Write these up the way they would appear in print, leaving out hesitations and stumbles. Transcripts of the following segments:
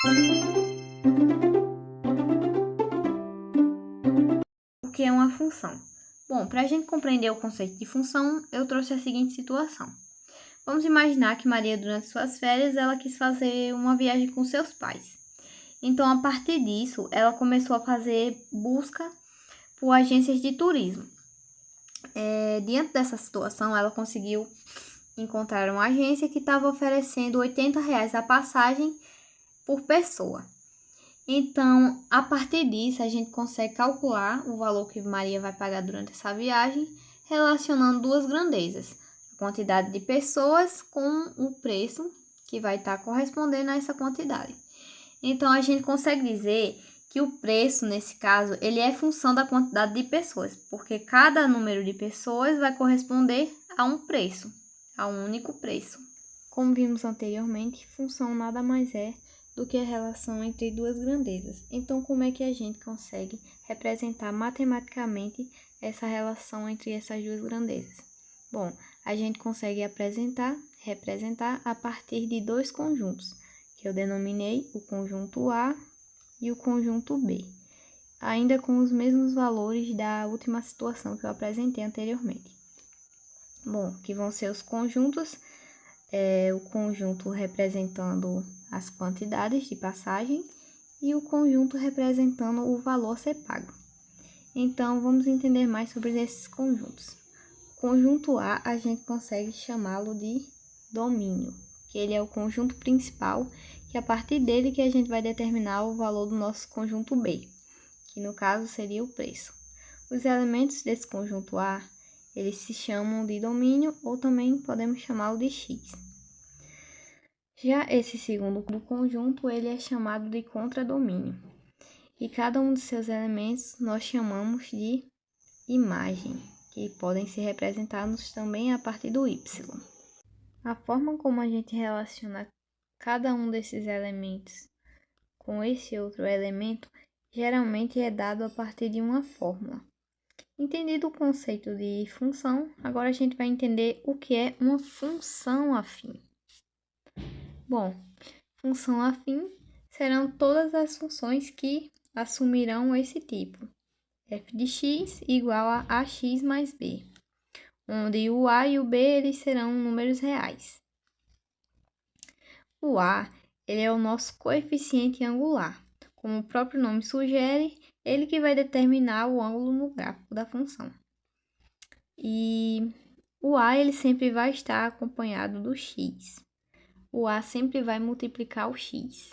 O que é uma função? Bom, para a gente compreender o conceito de função, eu trouxe a seguinte situação. Vamos imaginar que Maria, durante suas férias, ela quis fazer uma viagem com seus pais. Então, a partir disso, ela começou a fazer busca por agências de turismo. Diante dessa situação, ela conseguiu encontrar uma agência que estava oferecendo R$ 80 a passagem por pessoa. Então, a partir disso, a gente consegue calcular o valor que Maria vai pagar durante essa viagem, relacionando duas grandezas: a quantidade de pessoas com o preço que vai estar correspondendo a essa quantidade. Então, a gente consegue dizer que o preço, nesse caso, ele é função da quantidade de pessoas, porque cada número de pessoas vai corresponder a um preço, a um único preço. Como vimos anteriormente, função nada mais é do que a relação entre duas grandezas. Então, como é que a gente consegue representar matematicamente essa relação entre essas duas grandezas? Bom, a gente consegue representar a partir de dois conjuntos, que eu denominei o conjunto A e o conjunto B, ainda com os mesmos valores da última situação que eu apresentei anteriormente. Bom, que vão ser os conjuntos, o conjunto representando as quantidades de passagem e o conjunto representando o valor a ser pago. Então, vamos entender mais sobre esses conjuntos. O conjunto A, a gente consegue chamá-lo de domínio, que ele é o conjunto principal, que é a partir dele que a gente vai determinar o valor do nosso conjunto B, que no caso seria o preço. Os elementos desse conjunto A, eles se chamam de domínio ou também podemos chamá-lo de X. Já esse segundo conjunto, ele é chamado de contradomínio. E cada um de seus elementos nós chamamos de imagem, que podem ser representados também a partir do Y. A forma como a gente relaciona cada um desses elementos com esse outro elemento geralmente é dado a partir de uma fórmula. Entendido o conceito de função, agora a gente vai entender o que é uma função afim. Bom, função afim serão todas as funções que assumirão esse tipo. F de x igual a ax mais b, onde o a e o b eles serão números reais. O a ele é o nosso coeficiente angular. Como o próprio nome sugere, ele que vai determinar o ângulo no gráfico da função. E o a ele sempre vai estar acompanhado do x. O a sempre vai multiplicar o x.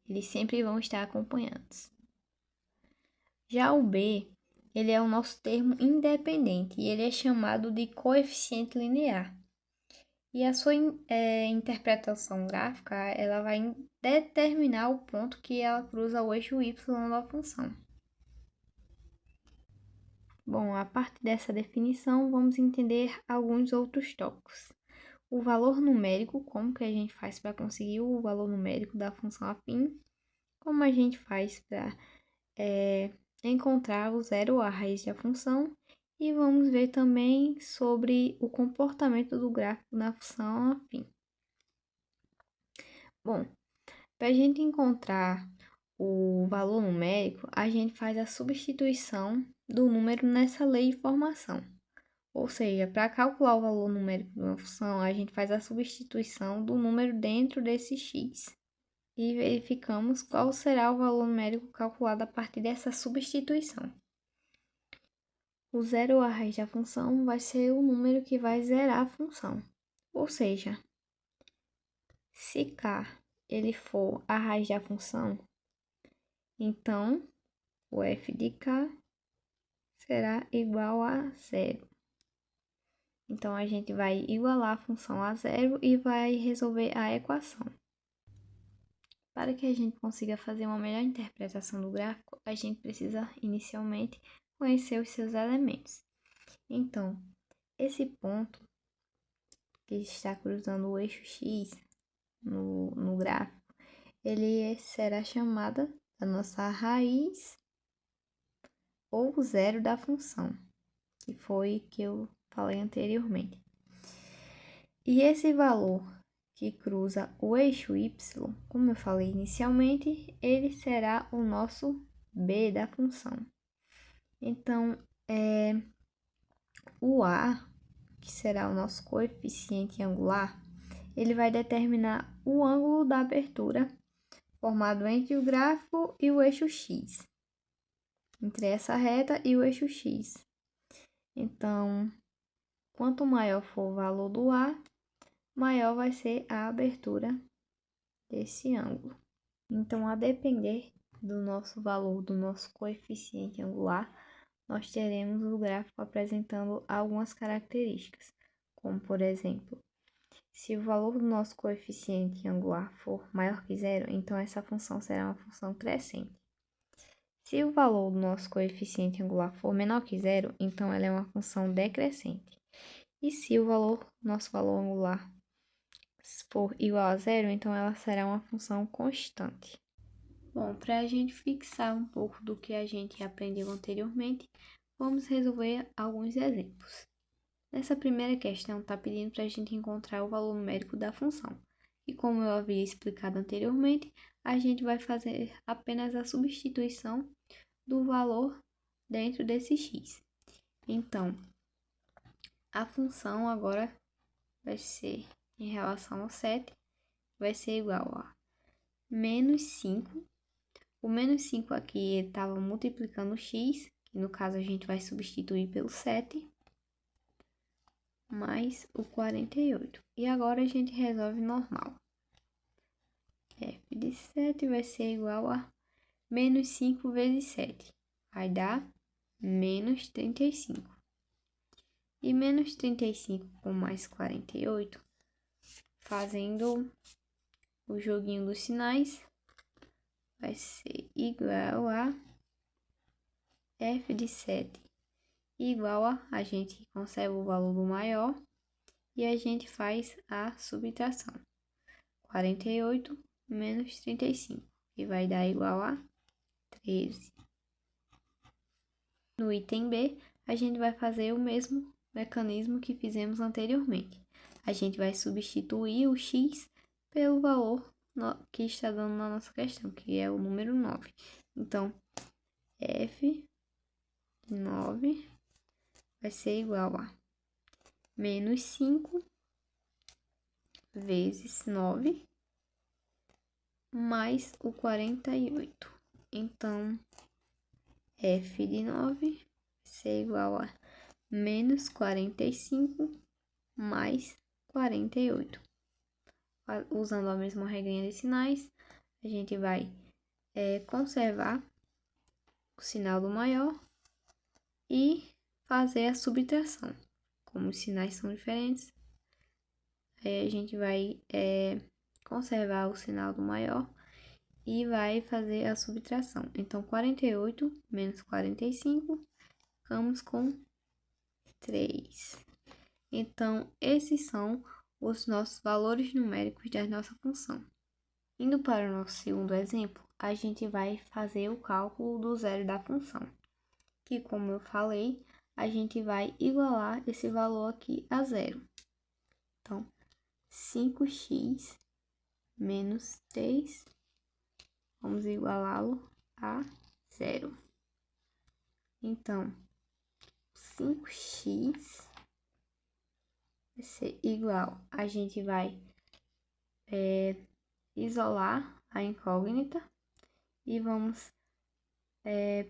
Eles sempre vão estar acompanhados. Já o b, ele é o nosso termo independente e ele é chamado de coeficiente linear. E a sua interpretação gráfica, ela vai determinar o ponto que ela cruza o eixo y da função. Bom, a partir dessa definição, vamos entender alguns outros tópicos. O valor numérico, como que a gente faz para conseguir o valor numérico da função afim, como a gente faz para encontrar o zero à raiz da função, e vamos ver também sobre o comportamento do gráfico da função afim. Bom, para a gente encontrar o valor numérico, a gente faz a substituição do número nessa lei de formação. Ou seja, para calcular o valor numérico de uma função, a gente faz a substituição do número dentro desse x. E verificamos qual será o valor numérico calculado a partir dessa substituição. O zero à raiz da função vai ser o número que vai zerar a função. Ou seja, se k ele for a raiz da função, então o f de k será igual a zero. Então, a gente vai igualar a função a zero e vai resolver a equação. Para que a gente consiga fazer uma melhor interpretação do gráfico, a gente precisa, inicialmente, conhecer os seus elementos. Então, esse ponto que está cruzando o eixo x no gráfico, ele será chamada da nossa raiz ou zero da função, que foi que eu falei anteriormente. E esse valor que cruza o eixo y, como eu falei inicialmente, ele será o nosso b da função. Então, o a, que será o nosso coeficiente angular, ele vai determinar o ângulo da abertura formado entre o gráfico e o eixo x, entre essa reta e o eixo x. Então, quanto maior for o valor do a, maior vai ser a abertura desse ângulo. Então, a depender do nosso valor, do nosso coeficiente angular, nós teremos o gráfico apresentando algumas características, como por exemplo, se o valor do nosso coeficiente angular for maior que zero, então essa função será uma função crescente. Se o valor do nosso coeficiente angular for menor que zero, então ela é uma função decrescente. E se o nosso valor angular for igual a zero, então ela será uma função constante. Bom, para a gente fixar um pouco do que a gente aprendeu anteriormente, vamos resolver alguns exemplos. Nessa primeira questão, está pedindo para a gente encontrar o valor numérico da função. E como eu havia explicado anteriormente, a gente vai fazer apenas a substituição do valor dentro desse x. Então, a função agora vai ser, em relação ao 7, vai ser igual a menos 5. O menos 5 aqui estava multiplicando o x, que no caso a gente vai substituir pelo 7, mais o 48. E agora a gente resolve normal. F de 7 vai ser igual a menos 5 vezes 7. Vai dar menos 35. E menos 35 com mais 48, fazendo o joguinho dos sinais, vai ser igual a f de 7 igual a gente conserva o valor do maior e a gente faz a subtração. 48 menos 35, que vai dar igual a 13. No item B, a gente vai fazer o mesmo mecanismo que fizemos anteriormente. A gente vai substituir o x pelo valor que está dando na nossa questão, que é o número 9. Então, f de 9 vai ser igual a menos 5 vezes 9 mais o 48. Então, f de 9 vai ser igual a menos 45 mais 48. Usando a mesma regrinha de sinais, a gente vai conservar o sinal do maior e fazer a subtração. Como os sinais são diferentes, a gente vai conservar o sinal do maior e vai fazer a subtração. Então, 48 menos 45, ficamos com 3. Então, esses são os nossos valores numéricos da nossa função. Indo para o nosso segundo exemplo, a gente vai fazer o cálculo do zero da função, que, como eu falei, a gente vai igualar esse valor aqui a zero. Então, 5x menos 3, vamos igualá-lo a zero. Então, 5x vai ser igual, a gente vai isolar a incógnita e vamos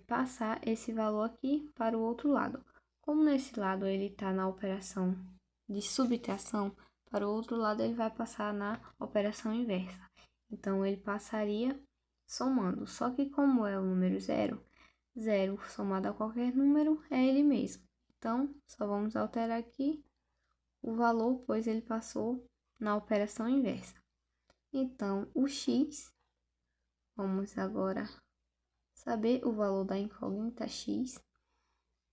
passar esse valor aqui para o outro lado. Como nesse lado ele está na operação de subtração, para o outro lado ele vai passar na operação inversa. Então, ele passaria somando. Só que como é o número zero, zero somado a qualquer número é ele mesmo. Então, só vamos alterar aqui o valor, pois ele passou na operação inversa. Então, o x, vamos agora saber o valor da incógnita x.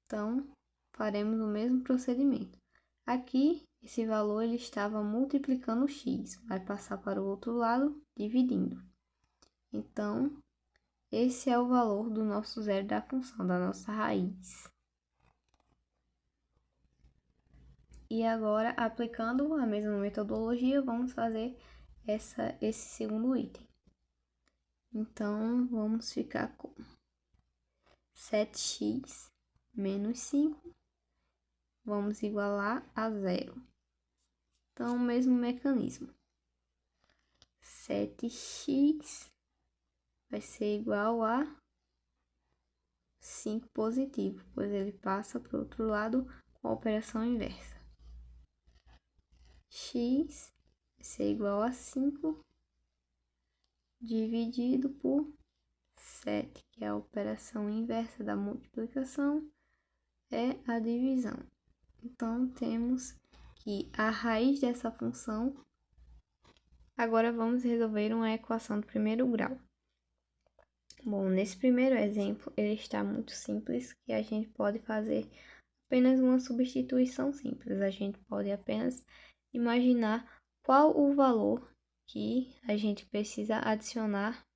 Então, faremos o mesmo procedimento. Aqui, esse valor ele estava multiplicando o x, vai passar para o outro lado, dividindo. Então, esse é o valor do nosso zero da função, da nossa raiz. E agora, aplicando a mesma metodologia, vamos fazer esse segundo item. Então, vamos ficar com 7x menos 5, vamos igualar a 0. Então, o mesmo mecanismo. 7x vai ser igual a 5 positivo, pois ele passa para o outro lado com a operação inversa. X vai ser igual a 5 dividido por 7, que é a operação inversa da multiplicação, é a divisão. Então, temos que a raiz dessa função. Agora, vamos resolver uma equação do primeiro grau. Bom, nesse primeiro exemplo, ele está muito simples, que a gente pode fazer apenas uma substituição simples. A gente pode apenas imaginar qual o valor que a gente precisa adicionar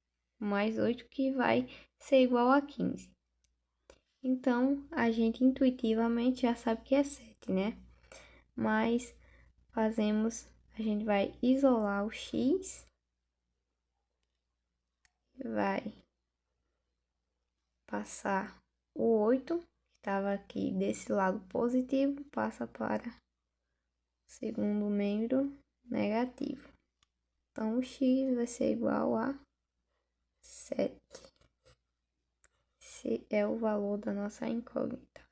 mais 8, que vai ser igual a 15. Então, a gente intuitivamente já sabe que é 7, né? Mas a gente vai isolar o x, vai passar o 8, que estava aqui desse lado positivo, passa para o segundo membro negativo. Então, o x vai ser igual a 7. Esse é o valor da nossa incógnita.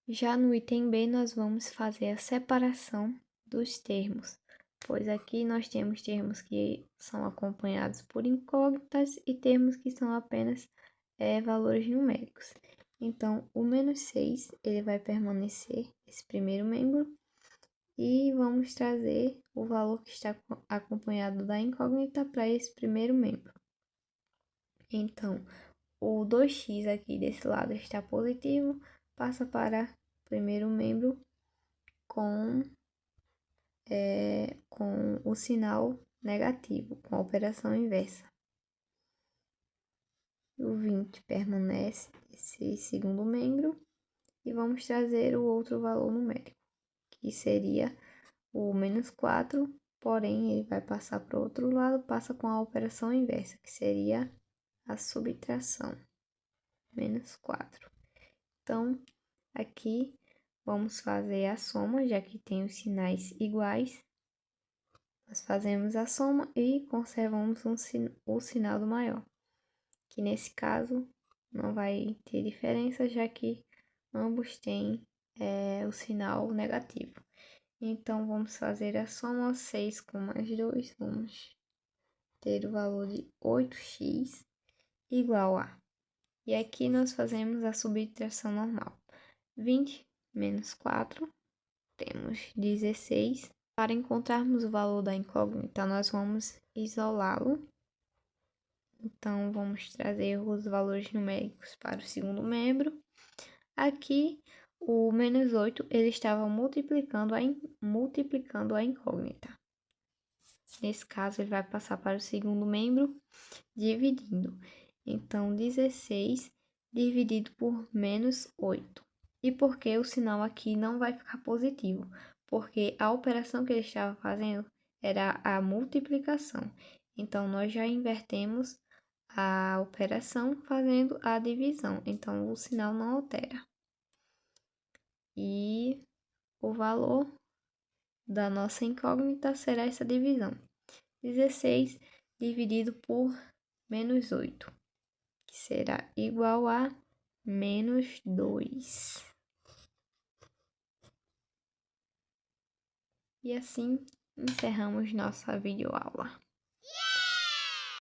Já no item B, nós vamos fazer a separação dos termos, pois aqui nós temos termos que são acompanhados por incógnitas e termos que são apenas valores numéricos. Então, o menos 6, ele vai permanecer esse primeiro membro, e vamos trazer o valor que está acompanhado da incógnita para esse primeiro membro. Então, o 2x aqui desse lado está positivo, passa para o primeiro membro com o sinal negativo, com a operação inversa. O 20 permanece esse segundo membro, e vamos trazer o outro valor numérico, que seria o menos 4, porém ele vai passar para o outro lado, passa com a operação inversa, que seria a subtração, menos 4. Então, aqui vamos fazer a soma, já que tem os sinais iguais. Nós fazemos a soma e conservamos o sinal do maior, que nesse caso não vai ter diferença, já que ambos têm o sinal negativo. Então, vamos fazer a soma. 6 com mais 2, vamos ter o valor de 8x igual a. E aqui nós fazemos a subtração normal. 20 menos 4, temos 16. Para encontrarmos o valor da incógnita, nós vamos isolá-lo. Então, vamos trazer os valores numéricos para o segundo membro. Aqui, o menos 8, ele estava multiplicando a incógnita. Nesse caso, ele vai passar para o segundo membro, dividindo. Então, 16 dividido por menos 8. E por que o sinal aqui não vai ficar positivo? Porque a operação que ele estava fazendo era a multiplicação. Então, nós já invertemos a operação fazendo a divisão. Então, o sinal não altera. E o valor da nossa incógnita será essa divisão. 16 dividido por menos 8, que será igual a menos 2. E assim encerramos nossa videoaula.